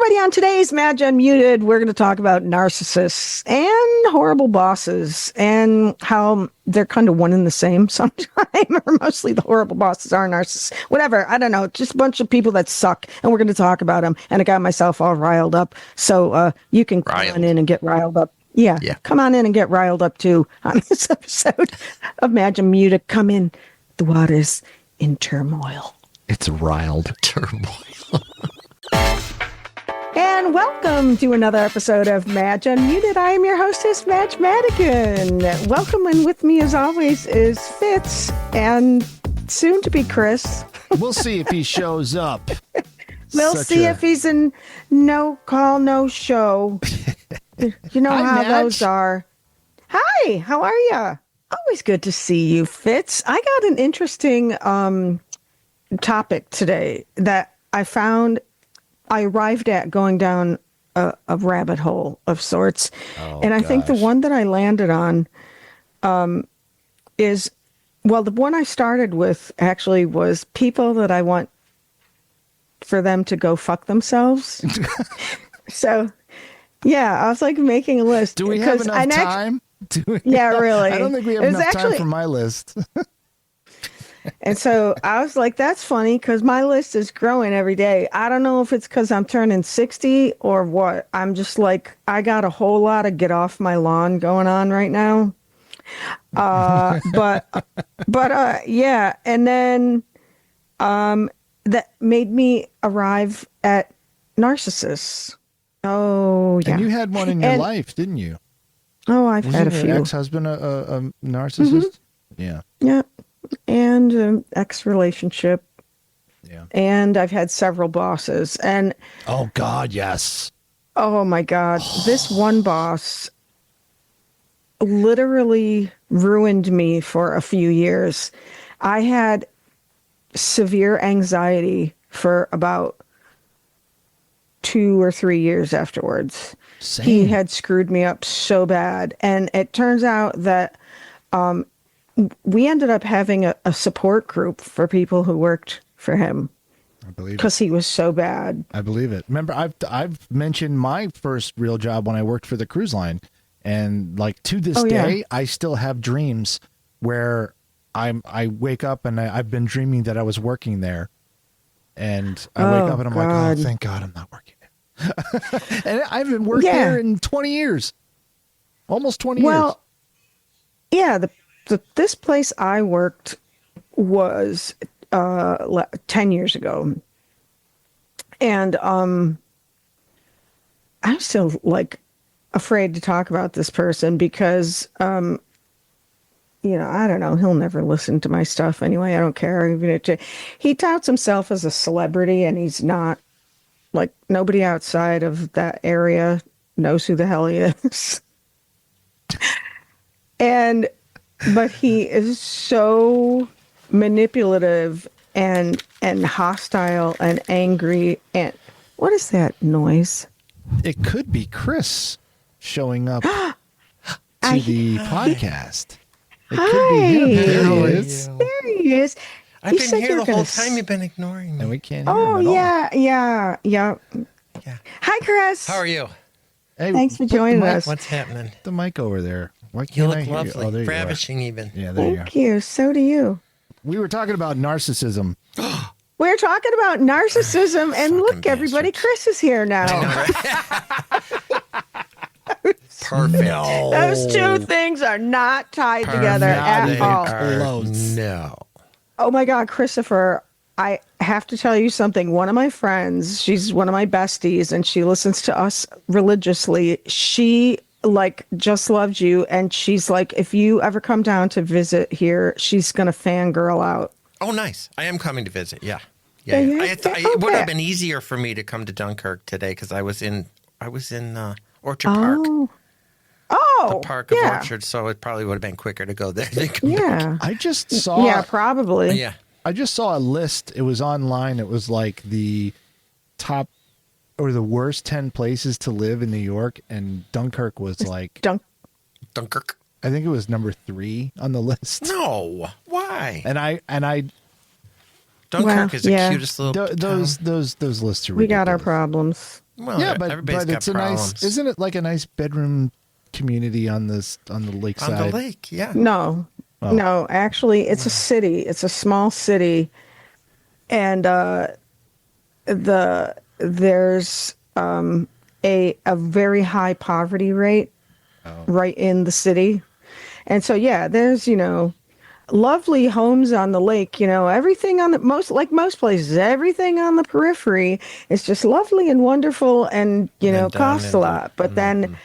everybody. On today's Madge Unmuted, we're going to talk about narcissists and horrible bosses and how they're kind of one and the same sometimes, or mostly the horrible bosses are narcissists. Whatever. I don't know. Just a bunch of people that suck, and we're going to talk about them. And I got myself all riled up. So you can come on in and get riled up. Yeah. Come on in and get riled up, too, on this episode of Madge Unmuted. Come in. The water's in turmoil. It's riled turmoil. And welcome to another episode of Madge Unmuted. I am your hostess, Madge Madigan. Welcome, and with me as always is Fitz and soon to be Chris. We'll see if he shows up. We'll see if he's in no call, no show. You know how those are. Hi, how are you? Always good to see you, Fitz. I got an interesting topic today that I found. I arrived at going down a rabbit hole of sorts. And I think the one that I landed on is, well, the one I started with actually was people that I want for them to go fuck themselves. So, yeah, I was like making a list. Do we have enough time? Yeah, really. I don't think we have enough time for my list. And so I was like, that's funny because my list is growing every day. I don't know if it's because I'm turning 60 or what. I'm just like, I got a whole lot of get off my lawn going on right now. But yeah. And then that made me arrive at narcissists. Oh, yeah. And you had one in your life, didn't you? Oh, I've had a few. Your ex-husband a narcissist? Mm-hmm. Yeah. Yeah. And an ex-relationship. Yeah. And I've had several bosses. And oh, God, yes. Oh, my God. This one boss literally ruined me for a few years. I had severe anxiety for about 2 or 3 years afterwards. Same. He had screwed me up so bad. And it turns out that we ended up having a support group for people who worked for him. I believe it. Because he was so bad. I believe it. Remember, I've mentioned my first real job when I worked for the cruise line. And like to this day, I still have dreams where I wake up and I've been dreaming that I was working there. And I wake up and I'm like, oh, thank God I'm not working there. And I haven't worked there in 20 years. Almost 20 years. Well, yeah, this place I worked was 10 years ago. And I'm still like afraid to talk about this person because, I don't know. He'll never listen to my stuff anyway. I don't care. He touts himself as a celebrity and he's not. Like nobody outside of that area knows who the hell he is. But he is so manipulative and hostile and angry. And what is that noise? It could be Chris showing up to the podcast. It could be him. There he is. There he is. I've been here the whole time. You've been ignoring me. And we can't hear him at all. Yeah. Hi, Chris. How are you? Hey, thanks for joining us. What's happening? The mic over there. Why can't You look I hear lovely. You? Oh, there you ravishing even. Yeah, there Thank you. So do you. We were talking about narcissism. We're talking about narcissism, and look, everybody, Chris is here now. I know, right? Perfect. No. Those two things are not tied together at all. Close. No. Oh my God, Christopher, I have to tell you something. One of my friends, she's one of my besties, and she listens to us religiously. She just loved you, and she's like, if you ever come down to visit here, she's gonna fangirl out. Oh, nice. I am coming to visit. Yeah. It would have been easier for me to come to Dunkirk today because I was in Orchard Park. Oh, the park of Orchard, so it probably would have been quicker to go there than come back. I just saw. Yeah, probably. Yeah. I just saw a list. It was online. It was like the top or the worst 10 places to live in New York, and Dunkirk was like Dunkirk. I think it was number 3 on the list. No, why? And I Dunkirk is the cutest little those lists are we ridiculous. got our problems. Well, Yeah, but got it's a problems. nice. Isn't it like a nice bedroom community on the lakeside? On the lake, yeah. No, no, actually, it's a city. It's a small city, and there's a very high poverty rate right in the city, and so there's lovely homes on the lake. Everything on the most places, everything on the periphery is just lovely and wonderful, and costs a lot. But then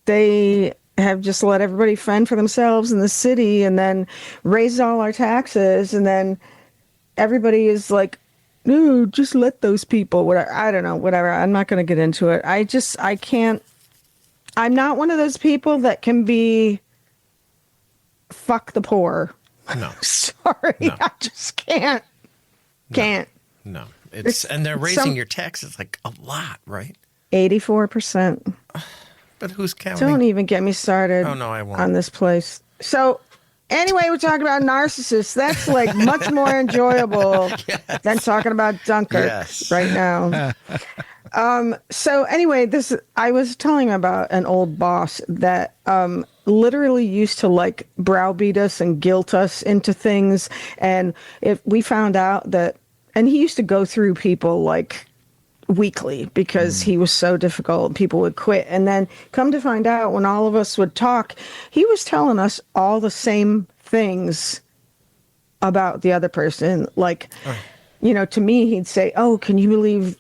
they have just let everybody fend for themselves in the city, and then raise all our taxes, and then everybody is like, no, just let those people, whatever. I don't know, whatever. I'm not going to get into it. I can't. I'm not one of those people that can be fuck the poor. No. Sorry, No. I just can't. Can't. No. And they're raising your taxes like a lot, right? 84%. But who's counting? Don't even get me started. Oh, no, I won't. On this place. So anyway, we're talking about narcissists. That's like much more enjoyable than talking about Dunkirk right now. So anyway, I was telling about an old boss that literally used to like browbeat us and guilt us into things. And if we found out that, and he used to go through people like weekly because he was so difficult, people would quit. And then come to find out, when all of us would talk, he was telling us all the same things about the other person. Like, to me, he'd say, oh, can you believe,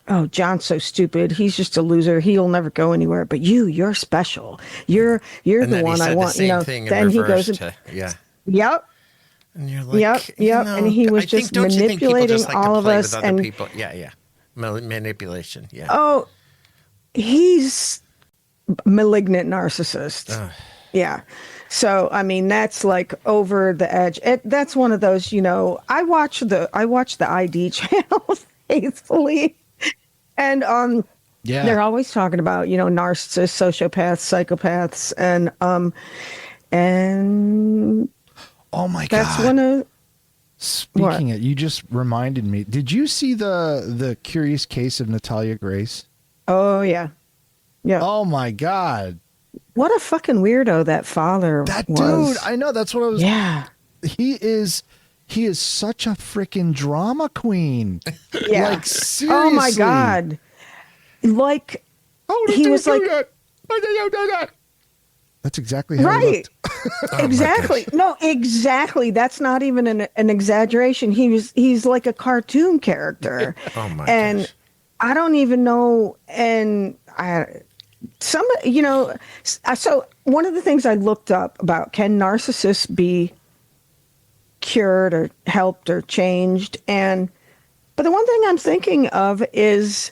oh, John's so stupid. He's just a loser. He'll never go anywhere. But you're special. You're the one I want. Then he goes, yep. And you're like, yep. And he was just manipulating all of us. And people? Yeah. Manipulation. Yeah. Oh, he's malignant narcissist. Yeah. So, I mean, that's like over the edge. That's one of those, I watch the ID channel faithfully. And they're always talking about, narcissists, sociopaths, psychopaths, and oh my God. That's one of Speaking it, you just reminded me. Did you see the curious case of Natalia Grace? Oh yeah. Yeah. Oh my God. What a fucking weirdo that father that was. Dude, I know, that's what I was. Yeah. He is such a freaking drama queen. Yeah. Like, seriously. Oh my God. Like, he was like, why did you do that? That's exactly how he right. looked. Exactly. No, exactly. That's not even an exaggeration. He's like a cartoon character. Oh my and gosh. I don't even know. And so one of the things I looked up about, can narcissists be cured or helped or changed? But the one thing I'm thinking of is,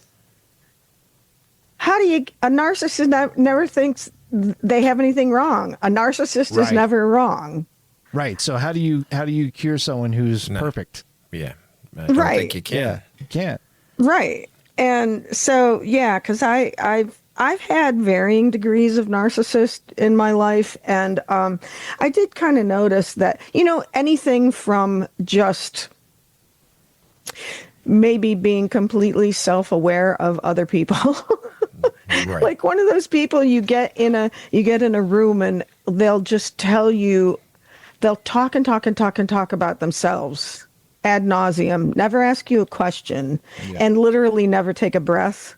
a narcissist never thinks they have anything wrong. A narcissist is never wrong. Right. So how do you cure someone who's perfect? Yeah. I don't think you can. Yeah, you can't. Right. And so, because I've had varying degrees of narcissist in my life. And I did kind of notice that, anything from just maybe being completely self-aware of other people. Right. Like one of those people you get in a room and they'll just tell you, they'll talk about themselves ad nauseum, never ask you a question, and literally never take a breath.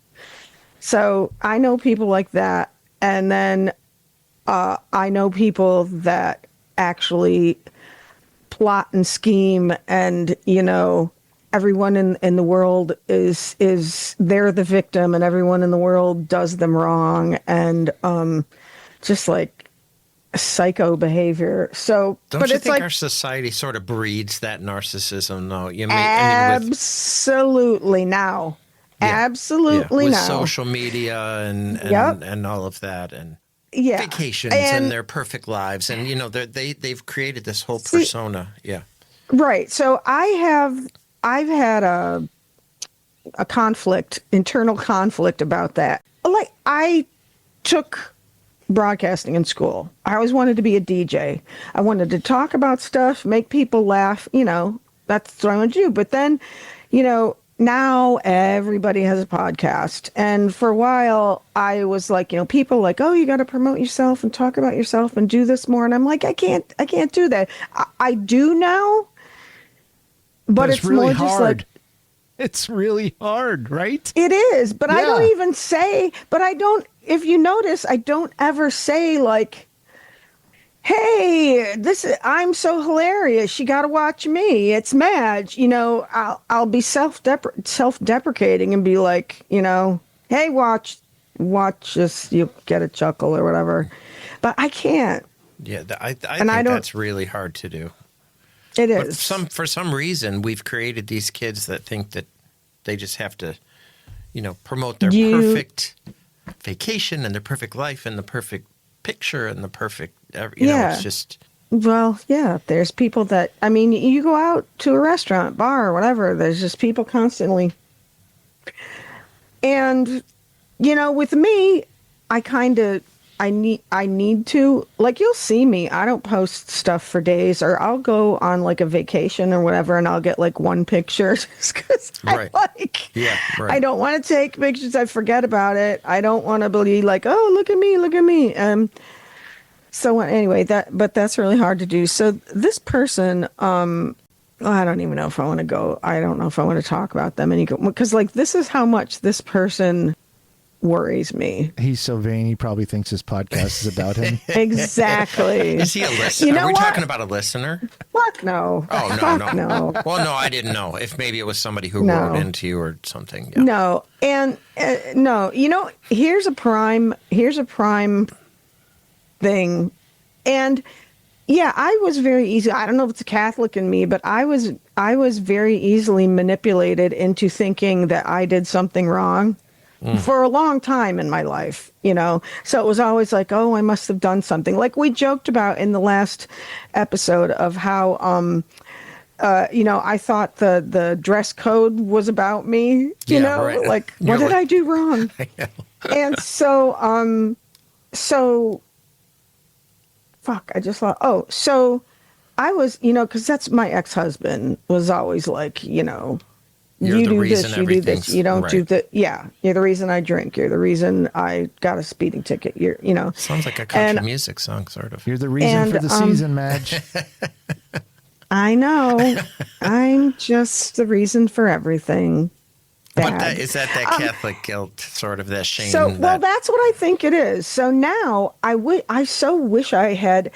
So I know people like that. And then I know people that actually plot and scheme, and, everyone in the world is they're the victim, and everyone in the world does them wrong, and just like psycho behavior. So, don't you think our society sort of breeds that narcissism? No, absolutely now, absolutely with now, social media and all of that, and vacations and their perfect lives, and they've created this whole persona. Right. So I've had a internal conflict about that. Like, I took broadcasting in school. I always wanted to be a DJ. I wanted to talk about stuff, make people laugh, that's what I want to do. But then, now everybody has a podcast. And for a while I was like, people like, oh, you got to promote yourself and talk about yourself and do this more. And I'm like, I can't do that. I do now, but it's really more hard. just like, it's really hard, right? it is, but I don't Yeah. even say, if you notice, I don't ever say like, hey, I'm so hilarious. You got to watch me. It's Madge. I'll be self-deprecating and be like, hey, watch this. You'll get a chuckle or whatever. But I can't. Yeah, I think that's really hard to do. It is. But for some reason, we've created these kids that think that they just have to, promote their perfect vacation and their perfect life and the perfect picture and the perfect, it's just. Well, yeah, there's people that, you go out to a restaurant, bar, or whatever, there's just people constantly. And, with me, I need to, like, you'll see me, I don't post stuff for days, or I'll go on like a vacation or whatever, and I'll get like one picture just because I don't want to take pictures. I forget about it. I don't want to be like, oh, look at me. So anyway, that's really hard to do. So this person, I don't even know if I want to go. I don't know if I want to talk about them because like, this is how much this person worries me. He's so vain, he probably thinks his podcast is about him. Exactly. Is he a listener? Are we talking about a listener? Fuck no. Oh, no, Fuck no. No. Well, no, I didn't know. If maybe it was somebody who wrote into you or something. Yeah. No. And no, here's a prime thing. And yeah, I was very easy. I don't know if it's a Catholic in me, but I was very easily manipulated into thinking that I did something wrong. For a long time in my life, so it was always like, oh, I must have done something. Like we joked about in the last episode of how, I thought the dress code was about me, right. Like, what did I do wrong? And so, fuck, I just thought, so I was, because that's my ex-husband was always like, You're you the do reason this, you do this, everything's you don't right. do that. Yeah, you're the reason I drink. You're the reason I got a speeding ticket. Sounds like a country music song, sort of. You're the reason for the season, Madge. I know. I'm just the reason for everything. Bad. But is that Catholic guilt, sort of that shame? Well, that's what I think it is. So now I so wish I had.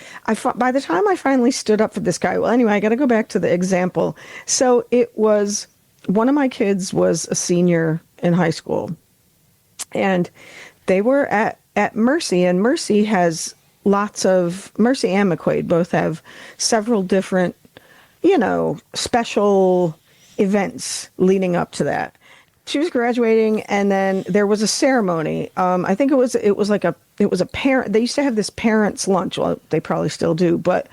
By the time I finally stood up for this guy. Well, anyway, I got to go back to the example. So it was. One of my kids was a senior in high school, and they were at Mercy, and Mercy has Mercy and McQuaid both have several different, special events leading up to that. She was graduating, and then there was a ceremony. I think it was a parent. They used to have this parents' lunch. Well, they probably still do, but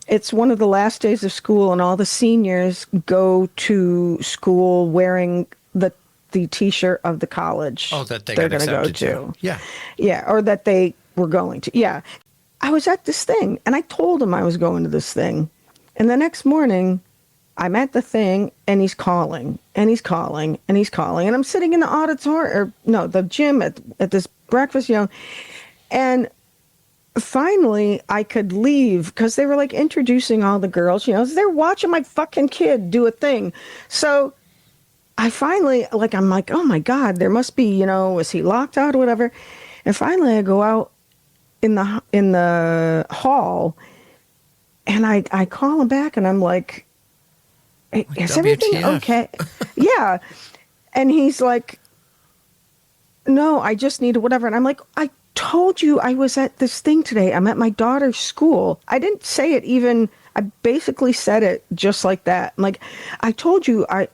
it's one of the last days of school, and all the seniors go to school wearing the T-shirt of the college. Oh, that they're going to go to. Yeah, or that they were going to. Yeah, I was at this thing, and I told him I was going to this thing, and the next morning, I'm at the thing, and he's calling, and he's calling, and he's calling, and I'm sitting in the the gym at this breakfast, and finally I could leave because they were like introducing all the girls, they're watching my fucking kid do a thing. So I finally, I'm like, oh my God, there must be, was he locked out or whatever? And finally I go out in the hall, and I call him back, and I'm like, is everything okay? Yeah. And he's like, no, I just need whatever. And I'm like, I told you I was at this thing today. I'm at my daughter's school. I didn't say it even. I basically said it just like that. I'm like, I told you I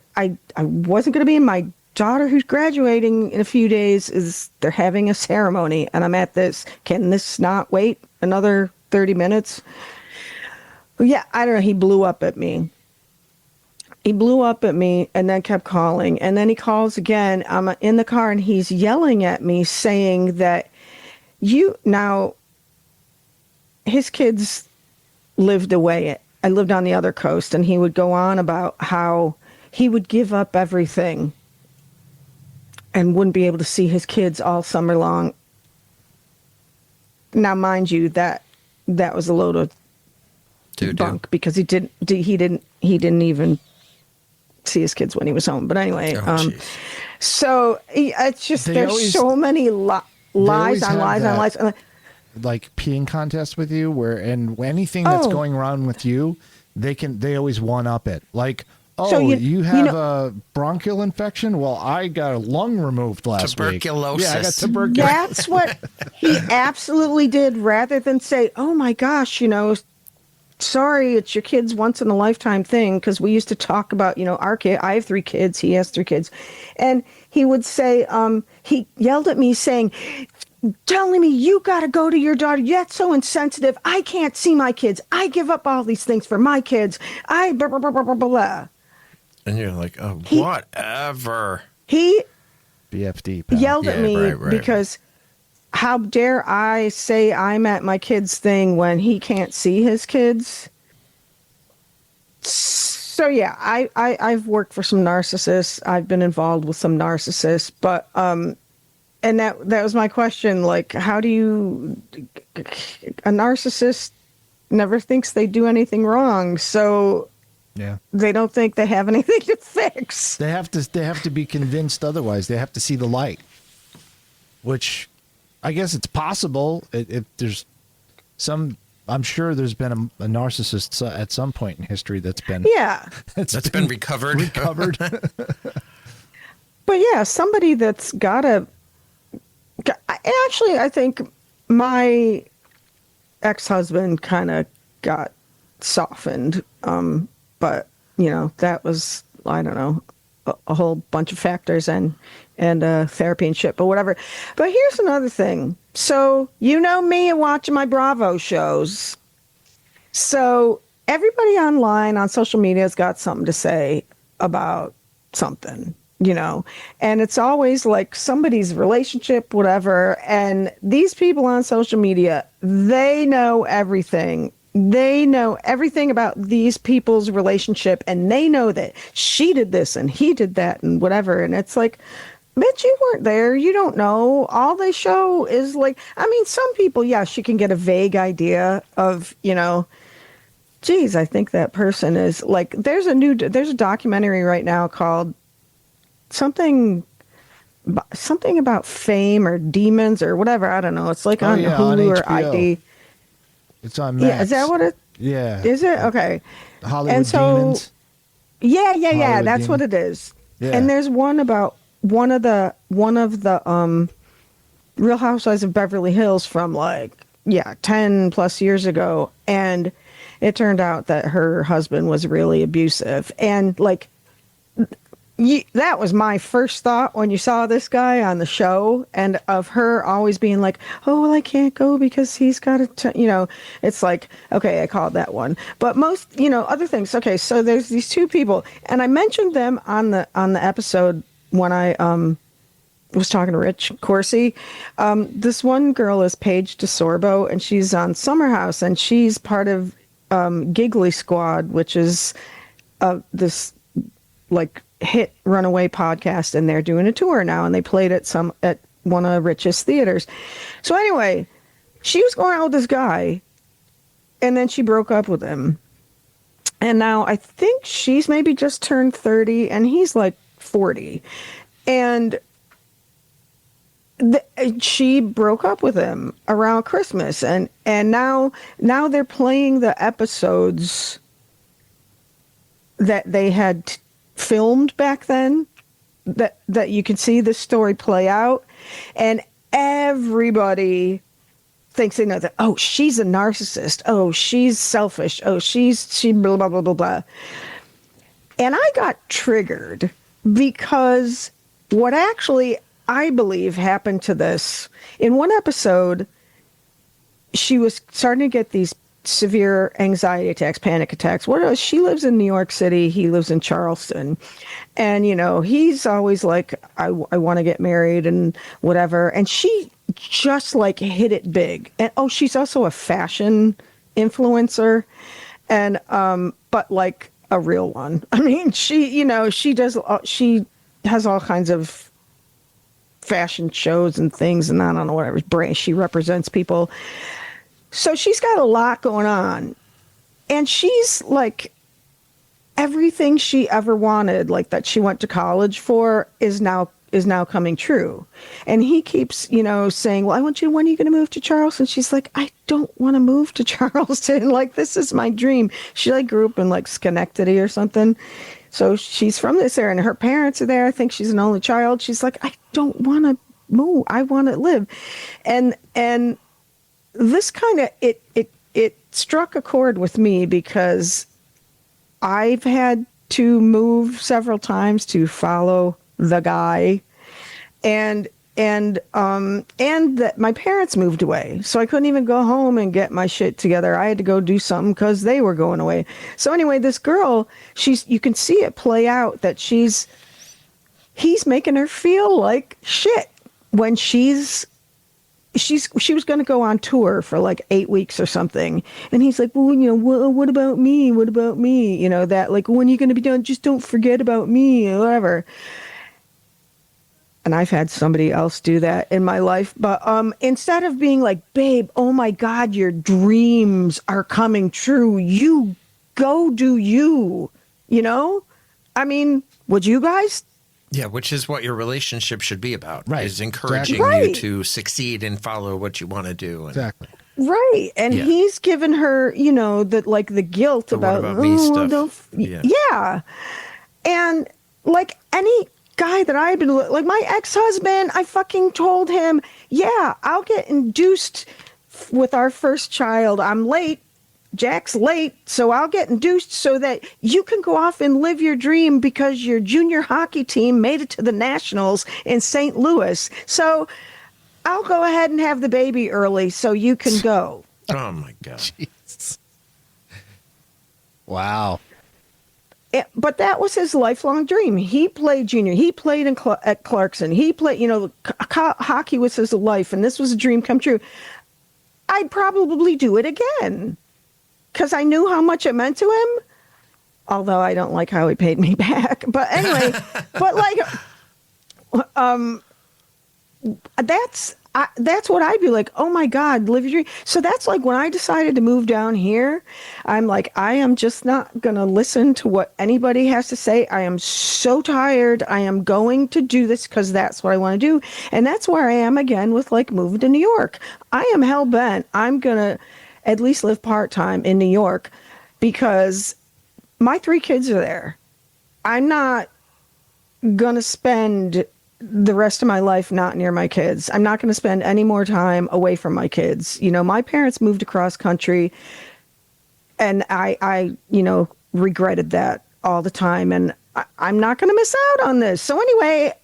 wasn't going to be in. My daughter, who's graduating in a few days, they're having a ceremony, and I'm at this. Can this not wait another 30 minutes? Well, yeah, I don't know. He blew up at me. And then kept calling. And then he calls again. I'm in the car, and he's yelling at me saying that his kids lived away I lived on the other coast, and he would go on about how he would give up everything and wouldn't be able to see his kids all summer long. Now, mind you, that was a load of bunk, because he didn't even see his kids when he was home. But anyway, so it's just there's so many lies on lies on lies. Like peeing contest with you, and anything that's going wrong with you, they always one up it. Like, so you have a bronchial infection. Well, I got a lung removed last week. Tuberculosis. Yeah, I got tuberculosis. That's what he absolutely did, rather than say, "Oh my gosh, sorry, it's your kid's once in a lifetime thing." Because we used to talk about, our kid. I have 3 kids. He has 3 kids, and he would say, he yelled at me saying, telling me, "You got to go to your daughter. That's so insensitive. I can't see my kids. I give up all these things for my kids. I blah, blah, blah, blah, blah, blah." And you're like, oh, whatever. He BFD, pal. yelled at me because how dare I say I'm at my kid's thing when he can't see his kids? So yeah, I've worked for some narcissists. I've been involved with some narcissists, but and that was my question. Like, how do you? A narcissist never thinks they do anything wrong, so yeah, they don't think they have anything to fix. They have to be convinced otherwise. They have to see the light, which I guess it's possible. If there's some, I'm sure there's been a narcissist at some point in history that's been that's been recovered. But yeah, somebody that's actually, I think my ex-husband kind of got softened. But that was, I don't know, a whole bunch of factors and therapy and shit, but whatever. But here's another thing. So, me and watching my Bravo shows. So everybody online on social media has got something to say about something, and it's always like somebody's relationship, whatever. And these people on social media, they know everything. They know everything about these people's relationship, and they know that she did this and he did that and whatever. And it's like, bitch, you weren't there. You don't know. All they show is like, some people, yes, you can get a vague idea of, geez, I think that person is like, there's a documentary right now called something about fame or demons or whatever. I don't know. It's like on Hulu or ID. It's on Max. Yeah, is that what it? Yeah. Is it? Okay. Hollywood Demons. Yeah. Hollywood That's Demon. what it is. Yeah. And there's one about one of the Real Housewives of Beverly Hills from 10 plus years ago, and it turned out that her husband was really abusive, and that was my first thought when you saw this guy on the show, and of her always being like, "Oh, well, I can't go because he's got to," it's like, okay, I called that one. But most, other things. Okay, so there's these 2 people, and I mentioned them on the episode when I was talking to Rich Corsi. This one girl is Paige DeSorbo, and she's on Summer House, and she's part of Giggly Squad, which is this hit runaway podcast, and they're doing a tour now, and they played at one of Rich's theaters. So anyway, she was going out with this guy, and then she broke up with him, and now I think she's maybe just turned 30 and he's 40, and she broke up with him around Christmas, and now they're playing the episodes that they had filmed back then, that you can see this story play out, and everybody thinks they know that, oh, she's a narcissist, oh, she's selfish, oh, she blah blah blah blah blah. And I got triggered because what actually I believe happened to this, in one episode, she was starting to get these severe anxiety attacks, panic attacks. She lives in New York City, he lives in Charleston, and he's always like, I want to get married and whatever, and she just hit it big. And she's also a fashion influencer, And but like a real one. I mean, she has all kinds of fashion shows and things, and I don't know, whatever brand she represents people. So she's got a lot going on, and she's like, everything she ever wanted, like that she went to college for, is now coming true. And he keeps, saying, well, when are you going to move to Charleston? She's like, I don't want to move to Charleston. Like, this is my dream. She like grew up in like Schenectady or something. So she's from this area, and her parents are there. I think she's an only child. She's like, I don't want to move. I want to live. And this kind of, it struck a chord with me because I've had to move several times to follow the guy, and that my parents moved away, so I couldn't even go home and get my shit together. I had to go do something because they were going away. So anyway, this girl, you can see it play out that he's making her feel like shit when she was going to go on tour for like 8 weeks or something. And he's like, well, what about me? What about me? That like, when are you going to be done? Just don't forget about me or whatever. And I've had somebody else do that in my life. But instead of being like, babe, oh my God, your dreams are coming true. You go do you, I mean, would you guys? Yeah, which is what your relationship should be about, right? Is encouraging exactly. you to succeed and follow what you want to do. And, exactly. Right. And he's given her, the guilt about me stuff. Yeah. And like any guy that I've been like, my ex-husband, I fucking told him, yeah, I'll get induced with our first child. I'm late. Jack's late, so I'll get induced so that you can go off and live your dream because your junior hockey team made it to the Nationals in St. Louis. So I'll go ahead and have the baby early so you can go. Oh, my God. Jeez. Wow. But that was his lifelong dream. He played junior. He played at Clarkson. He played, hockey was his life, and this was a dream come true. I'd probably do it again because I knew how much it meant to him, although I don't like how he paid me back. But anyway, that's what I'd be like, oh my God, live your dream. So that's like when I decided to move down here, I'm like, I am just not going to listen to what anybody has to say. I am so tired. I am going to do this because that's what I want to do. And that's where I am again with like moving to New York. I am hell bent. I'm going to at least live part-time in New York because my 3 kids are there. I'm not going to spend the rest of my life not near my kids. I'm not going to spend any more time away from my kids. My parents moved across country, and I regretted that all the time. And I'm not going to miss out on this. So anyway,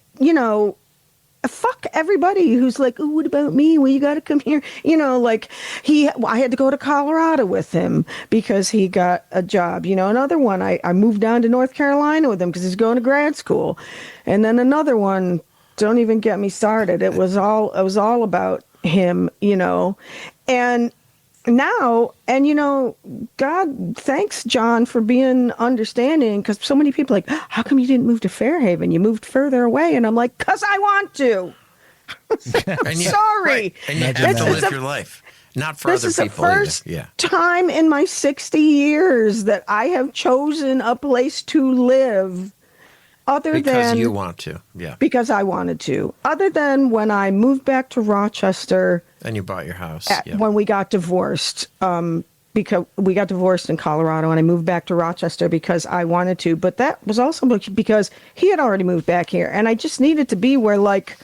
fuck everybody who's like, oh, what about me? Well, you got to come here. I had to go to Colorado with him because he got a job. Another one, I moved down to North Carolina with him because he's going to grad school. And then another one, don't even get me started. It was all about him, and now, and God, thanks, John, for being understanding, because so many people are like, how come you didn't move to Fairhaven? You moved further away. And I'm like, because I want to. Sorry. Right. And you have to live your life, not for other people. This is the first time in my 60 years that I have chosen a place to live because you want to. Yeah. Because I wanted to. Other than when I moved back to Rochester. And you bought your house. When we got divorced. Because we got divorced in Colorado, and I moved back to Rochester because I wanted to. But that was also because he had already moved back here. And I just needed to be where, like,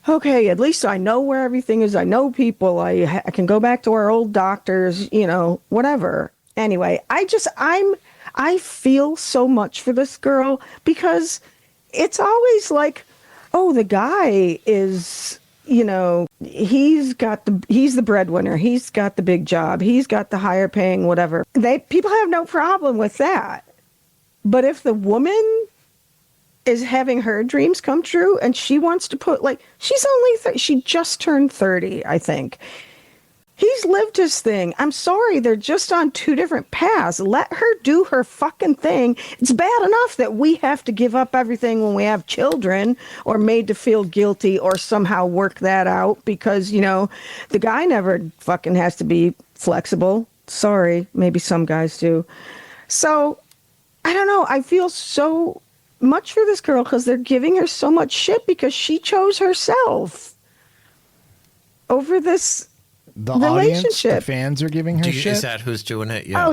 okay, at least I know where everything is. I know people. I can go back to our old doctors, whatever. Anyway, I feel so much for this girl because it's always like, oh, the guy is, he's the breadwinner. He's got the big job. He's got the higher paying, whatever. People have no problem with that. But if the woman is having her dreams come true and she wants to put, like, she's only, she just turned 30, I think. He's lived his thing. I'm sorry, they're just on two different paths. Let her do her fucking thing. It's bad enough that we have to give up everything when we have children or made to feel guilty or somehow work that out because, the guy never fucking has to be flexible. Sorry, maybe some guys do. So, I don't know. I feel so much for this girl because they're giving her so much shit because she chose herself over this The relationship. audience, the fans are giving her shit. Is that who's doing it? Yeah.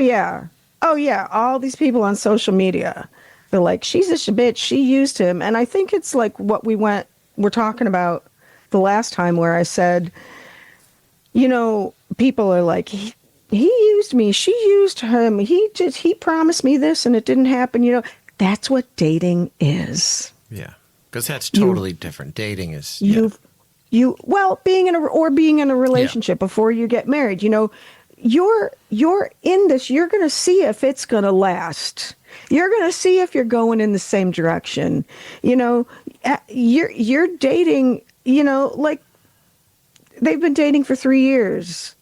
Oh yeah. All these people on social media, they're like, she's a bitch. She used him, and I think it's like what we're talking about the last time, where I said, people are like, he used me. She used him. He promised me this, and it didn't happen. That's what dating is. Yeah, because that's totally different. Dating is being in a relationship before you get married. You're in this. You're going to see if it's going to last. You're going to see if you're going in the same direction. You're dating. Like they've been dating for 3 years.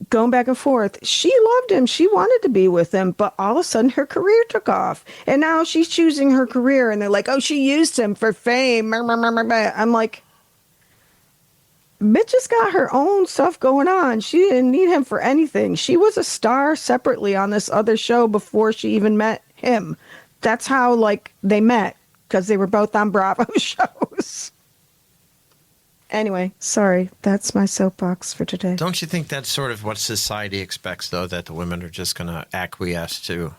Going back and forth. She loved him. She wanted to be with him, but all of a sudden her career took off. And now she's choosing her career and they're like, oh, she used him for fame. I'm like, bitch has got her own stuff going on. She didn't need him for anything. She was a star separately on this other show before she even met him. That's how they met, because they were both on Bravo shows. Anyway, sorry. That's my soapbox for today. Don't you think that's sort of what society expects, though, that the women are just going to acquiesce to?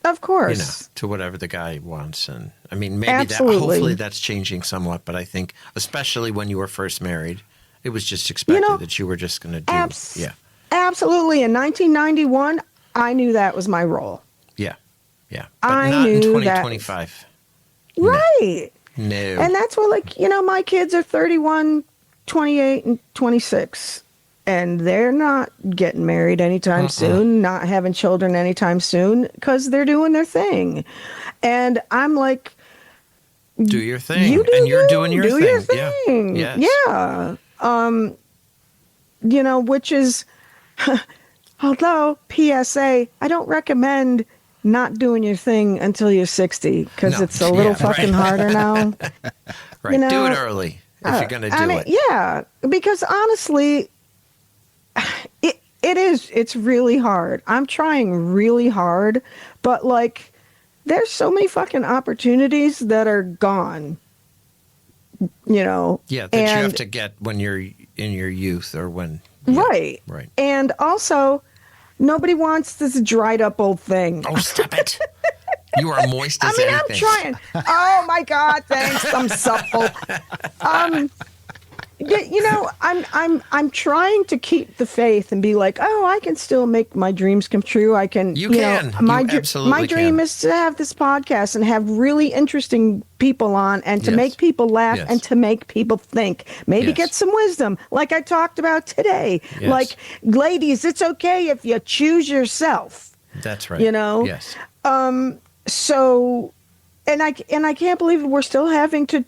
Of course. To whatever the guy wants. And I mean, maybe Absolutely. Hopefully that's changing somewhat, but I think, especially when you were first married, it was just expected that you were just going to do. Absolutely. In 1991, I knew that was my role. Yeah. But I not knew in 2025. Right. No. And that's what, my kids are 31, 28, and 26. And they're not getting married anytime soon, not having children anytime soon, because they're doing their thing. And I'm like, do your thing. You're doing your thing. Your thing. Yeah. Yes. Yeah. Which is, although PSA, I don't recommend not doing your thing until you're 60, because it's a little fucking harder now. Right. Do it early if you're going to do it. Yeah. Because honestly, it's really hard. I'm trying really hard, but there's so many fucking opportunities that are gone. Yeah, that you have to get when you're in your youth or when. Yeah, right. And also, nobody wants this dried up old thing. Oh, stop it. You are moist as anything. I'm trying. Oh my God, thanks. I'm supple. I'm trying to keep the faith and be like, oh, I can still make my dreams come true. I can. You can. My absolutely dream can. is to have this podcast and have really interesting people on, and to make people laugh and to make people think. Maybe get some wisdom, like I talked about today. Yes. Ladies, it's okay if you choose yourself. That's right. Yes. So, and I can't believe we're still having to,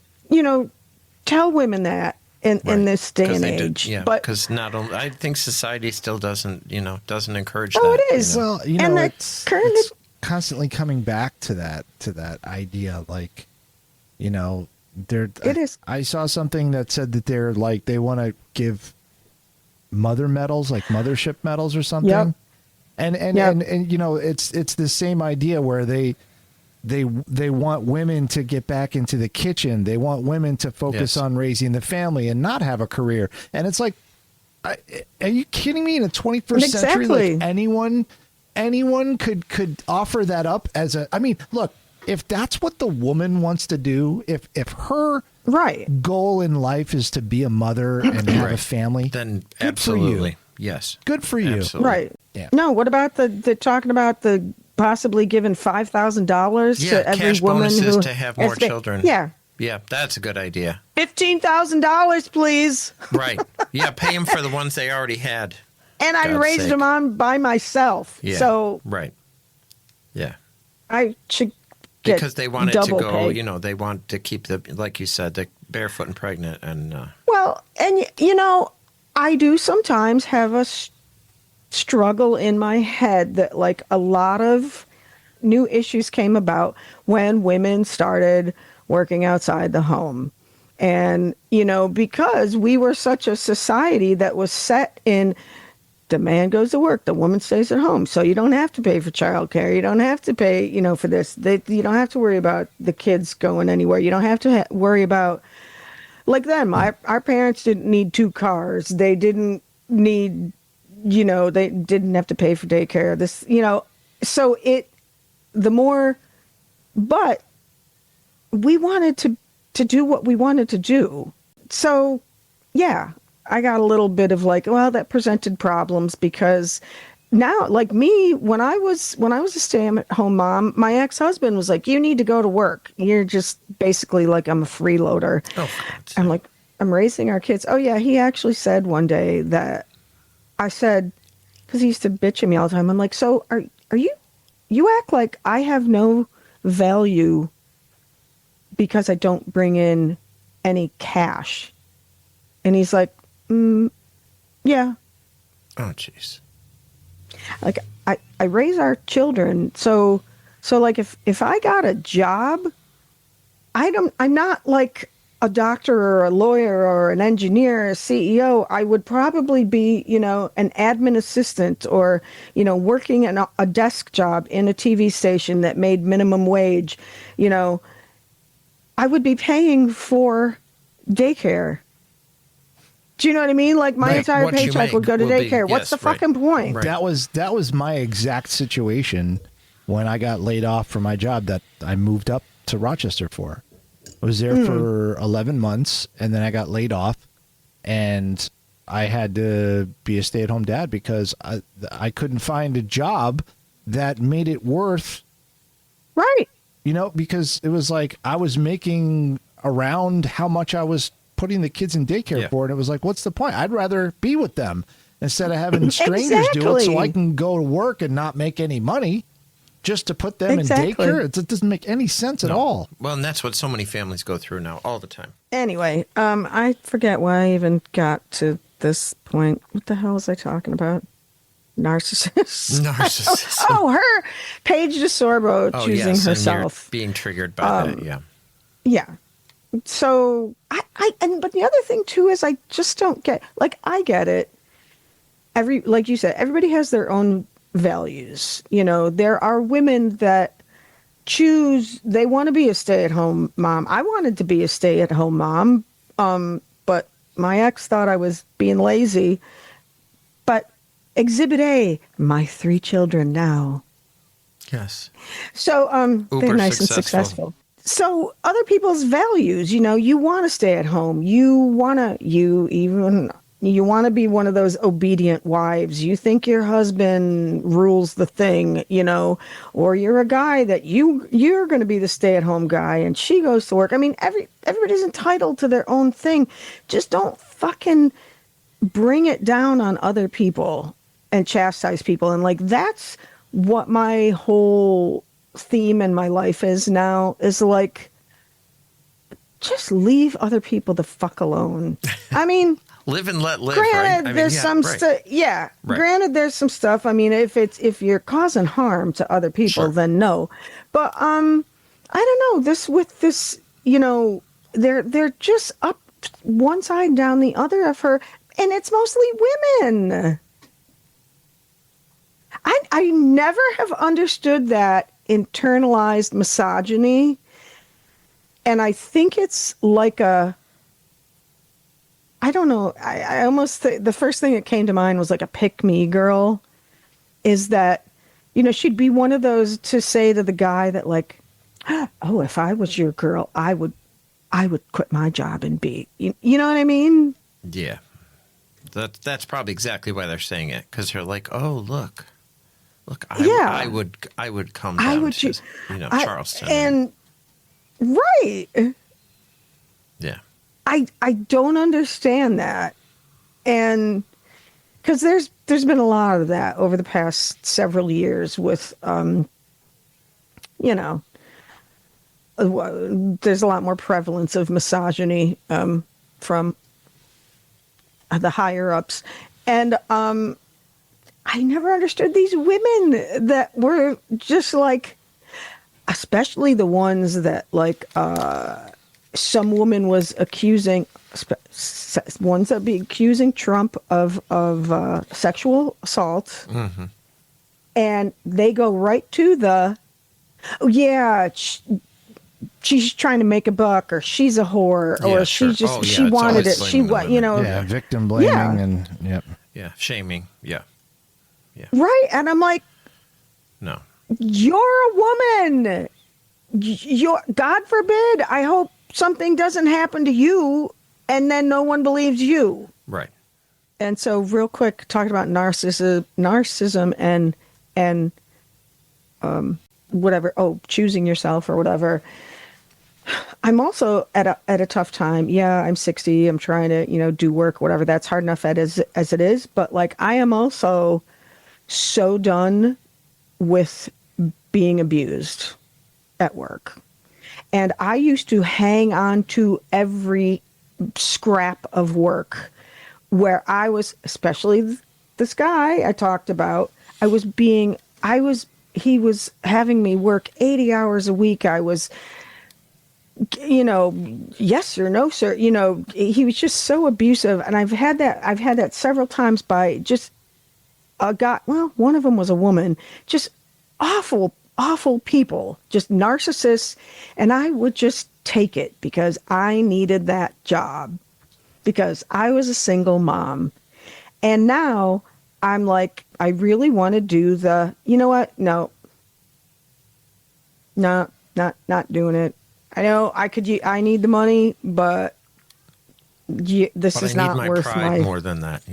tell women that. In this day and age, but because not only I think society still doesn't encourage. Oh, that, it is. Well, it's constantly coming back to that idea. It is. I saw something that said that they want to give mother medals, like mothership medals or something. Yep. And it's the same idea where they want women to get back into the kitchen. They want women to focus on raising the family and not have a career. And it's like, are you kidding me? In the 21st century, anyone could offer that up as look, if that's what the woman wants to do, if her goal in life is to be a mother and have a family, then good absolutely. For you. Yes. Good for you. Absolutely. Right. Yeah. No, what about the talking about the possibly giving $5,000 to every cash woman bonuses who to have more children. Yeah. Yeah, that's a good idea. $15,000, please. Right. Yeah, pay them for the ones they already had. And I raised them on by myself. Yeah. So right. Yeah. I should get because they want it to go. pay. They want to keep the, like you said, the barefoot and pregnant and. Well, and I do sometimes have a struggle in my head that like a lot of new issues came about when women started working outside the home. And, because we were such a society that was set in the man goes to work, the woman stays at home. So you don't have to pay for childcare. You don't have to pay, for this. You don't have to worry about the kids going anywhere. You don't have to worry about, like them. Our parents didn't need 2 cars. They didn't need, they didn't have to pay for daycare. So but we wanted to do what we wanted to do. So, yeah, I got a little bit of like, well, that presented problems because now, like me, when I was a stay-at-home mom, my ex-husband was like, you need to go to work. You're just basically like, I'm a freeloader. Oh, I'm like, I'm raising our kids. Oh, yeah, he actually said one day that I said, because he used to bitch at me all the time. I'm like, so are you act like I have no value because I don't bring in any cash. And he's like, yeah. Oh, jeez. Like I raise our children. So like if I got a job, I'm not like a doctor or a lawyer or an engineer, or a CEO. I would probably be, an admin assistant or, working in a desk job in a TV station that made minimum wage. I would be paying for daycare. Do you know what I mean? Like my entire paycheck would go to daycare. What's the fucking point? Right. That was my exact situation when I got laid off from my job that I moved up to Rochester for. I was there for 11 months and then I got laid off and I had to be a stay-at-home dad because I couldn't find a job that made it worth. Right. Because it was like I was making around how much I was putting the kids in daycare for. And it was like, what's the point? I'd rather be with them instead of having strangers do it so I can go to work and not make any money just to put them in daycare. It doesn't make any sense at all. Well, and that's what so many families go through now all the time. Anyway, I forget why I even got to this point. What the hell was I talking about? Narcissists. Her Paige DeSorbo choosing herself. Being triggered by that, yeah. Yeah. So but the other thing too is I just don't get, like, I get it. Like you said, everybody has their own values. There are women that choose, they want to be a stay-at-home mom. I wanted to be a stay-at-home mom. But my ex thought I was being lazy. But Exhibit A, my 3 children now. Yes. So they're nice and successful. So other people's values, you want to stay at home. You want to be one of those obedient wives. You think your husband rules the thing, or you're a guy that you're going to be the stay-at-home guy and she goes to work. I mean, everybody's entitled to their own thing. Just don't fucking bring it down on other people and chastise people. And like, that's what my whole theme in my life is now, is like, just leave other people the fuck alone. I mean, live and let live. Granted, there's some stuff. Yeah. Right. Granted, there's some stuff. I mean, if you're causing harm to other people, then no. But I don't know. They're just up one side and down the other of her, and it's mostly women. I never have understood that internalized misogyny, and I think it's like I don't know, I almost the first thing that came to mind was like a pick-me girl, is that she'd be one of those to say to the guy that like, oh, if I was your girl, I would quit my job and be, you know what I mean? Yeah, that's probably exactly why they're saying it, because they're like, oh, look, I would come down to Charleston. And right. Yeah. I don't understand that. And because there's been a lot of that over the past several years with, there's a lot more prevalence of misogyny from the higher ups. And I never understood these women that were just like, especially the ones that like some woman was accusing, ones that be accusing Trump of sexual assault. Mm-hmm. And they go right to the, oh yeah, she's trying to make a buck, or she's a whore, or she just she wanted it. She what victim blaming and shaming, yeah, right. And I'm like, no, you're a woman. You're, God forbid, I hope something doesn't happen to you, and then no one believes you. Right. And so, real quick, talking about narcissism and whatever, choosing yourself or whatever. I'm also at a tough time. Yeah, I'm 60. I'm trying to, do work, whatever. That's hard enough as it is. But like, I am also so done with being abused at work. And I used to hang on to every scrap of work where I was, especially this guy I talked about, he was having me work 80 hours a week. I was, yes sir, no sir. He was just so abusive. And I've had that several times by just a guy. Well, one of them was a woman, just awful people, just narcissists. And I would just take it because I needed that job because I was a single mom. And now I'm like, I really want to do the, you know what? No, not doing it. I know I need the money, but this is not worth my pride more than that,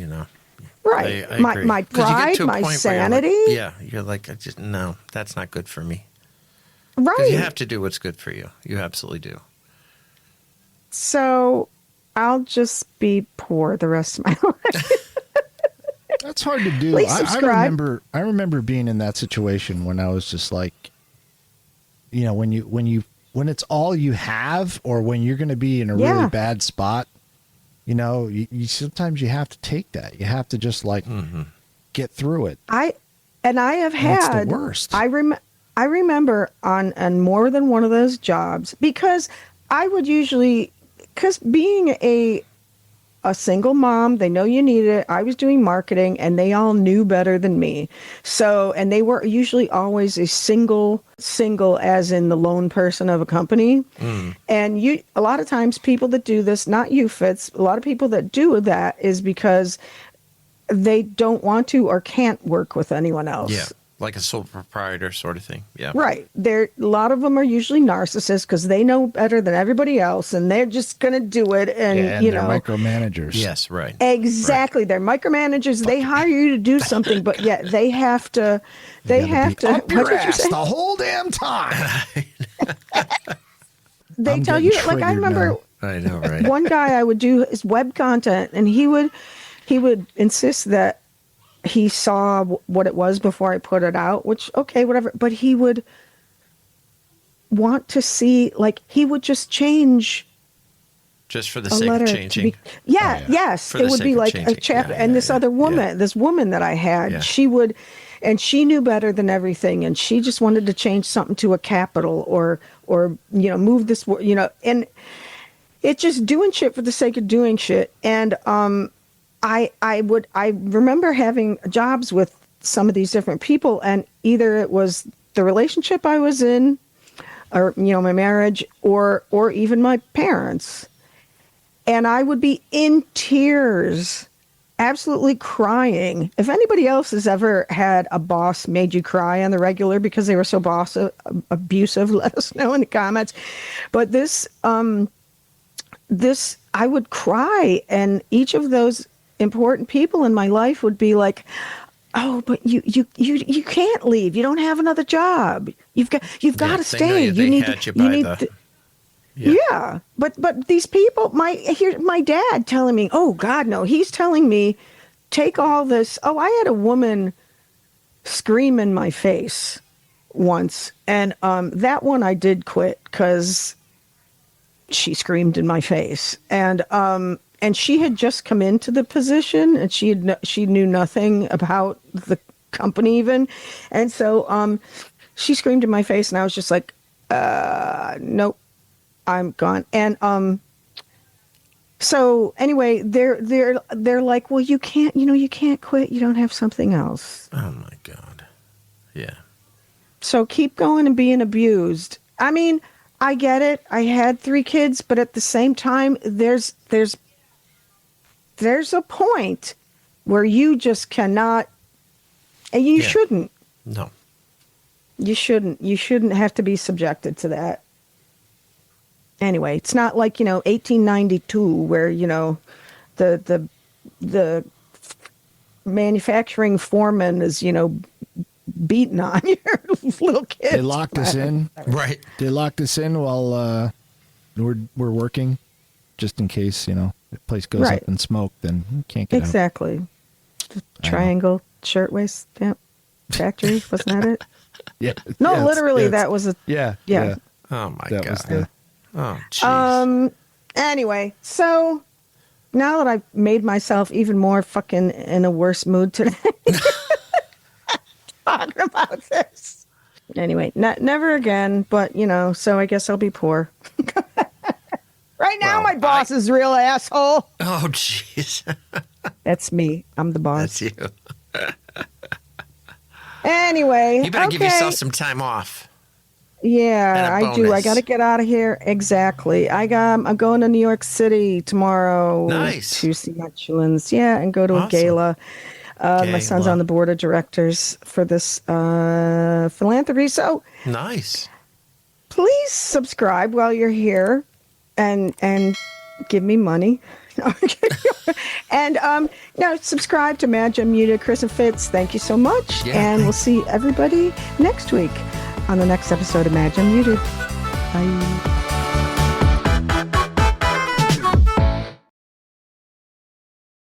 Right. I my pride, my sanity. You're like, no, that's not good for me. Right. You have to do what's good for you. You absolutely do. So I'll just be poor the rest of my life. That's hard to do. Please subscribe. I remember being in that situation when I was just like, when it's all you have, or when you're going to be in a really bad spot, you sometimes you have to take that. You have to just like get through it. I have had the worst. I remember on more than one of those jobs, because I would usually, because being a single mom, they know you need it. I was doing marketing and they all knew better than me. So, and they were usually always a single as in the lone person of a company. And a lot of times people that do this, not you, Fitz, a lot of people that do that is because they don't want to or can't work with anyone else. Yeah. Like a sole proprietor sort of thing. Yeah. Right. A lot of them are usually narcissists because they know better than everybody else and they're just going to do it. And, they're micromanagers. Yes, right. Exactly. Right. They're micromanagers. They hire you to do something, but yet they have to, what did you say? The whole damn time. They tell you, like, I remember I know, right? One guy I would do his web content and he would insist that he saw what it was before I put it out, which, okay, whatever. But he would want to see, like, he would just change. Just for the sake of changing. Yes. It would be like a chapter. And this other woman, this woman that I had, she would, and she knew better than everything. And she just wanted to change something to a capital or, move this, and it's just doing shit for the sake of doing shit. And, I remember having jobs with some of these different people, and either it was the relationship I was in, or, my marriage, or even my parents. And I would be in tears, absolutely crying. If anybody else has ever had a boss made you cry on the regular because they were so abusive, let us know in the comments. But this, I would cry, and each of those important people in my life would be like, oh, but you can't leave. You don't have another job. You've got to stay. But these people, my dad telling me, oh God, no, he's telling me, take all this. Oh, I had a woman scream in my face once, and that one I did quit because she screamed in my face. And and she had just come into the position, and she knew nothing about the company even, and so she screamed in my face, and I was just like, nope, I'm gone. And so anyway, they're like, well, you can't quit. You don't have something else. Oh my God. Yeah. So keep going and being abused. I mean, I get it. I had 3 kids, but at the same time, there's a point where you just cannot, and you shouldn't. No. You shouldn't. You shouldn't have to be subjected to that. Anyway, it's not like, 1892 where, the manufacturing foreman is, beating on your little kids. They locked us in. Right. They locked us in while we're working, just in case, the place goes Right. up in smoke, then you can't get out. Exactly. The triangle shirtwaist factory, wasn't that it? Yeah. No, yeah, literally, it's- that was a... Yeah. Yeah. Oh my That God. was the, Oh, jeez. Anyway, so now that I've made myself even more fucking in a worse mood today, talking about this. Anyway, never again, but, so I guess I'll be poor. Right now, Well, my boss is a real asshole. Oh, jeez. That's me. I'm the boss. That's you. Anyway, You better okay. give yourself some time off. Yeah, And a I do. I bonus. got to get out of here. Exactly. I'm going to New York City tomorrow. Nice. To see my chillins. Yeah, and go to a Awesome. gala. My son's Gala. on the board of directors for this philanthropy. So Nice. please subscribe while you're here, and give me money. And now subscribe to Madge Unmuted. Chris and Fitz, thank you so much. Yeah, and we'll thanks. see everybody next week on the next episode of Madge Unmuted. Bye.